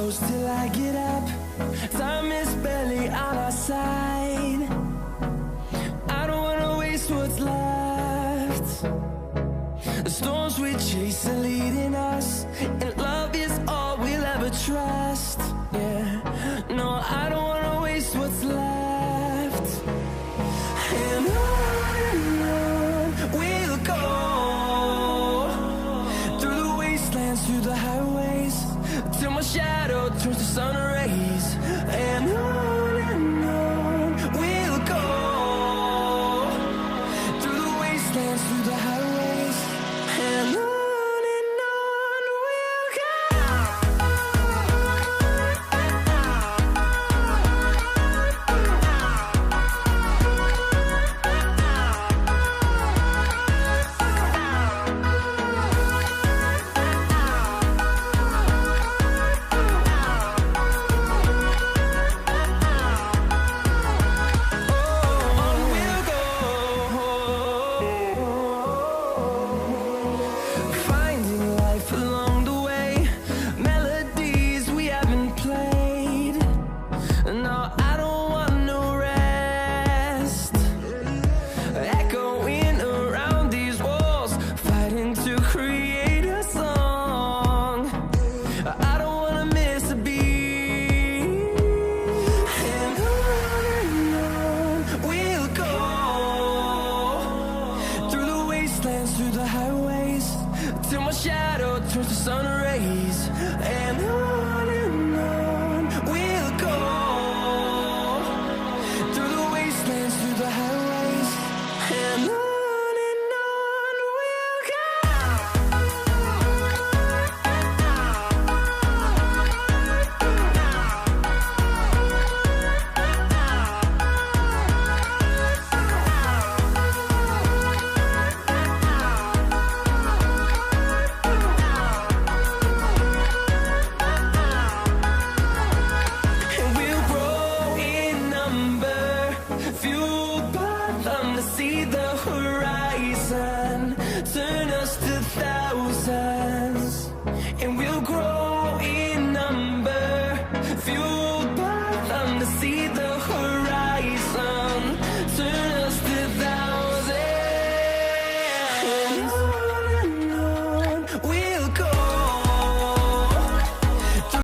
close till I get up. Time is barely on our side. I don't wanna waste what's left. The storms we chase are leading us, and love is all we'll ever trust. Yeah, no, I don't wanna waste what's left. And on we'll go, through the wastelands, through the highways, till my shadow turns to sun rays. And on we'll go, through the wastelands, through the highways, and on we'll go. Through the highways, till my shadow turns to sun rays. And on we'll go, through the wastelands, through the highways, and on.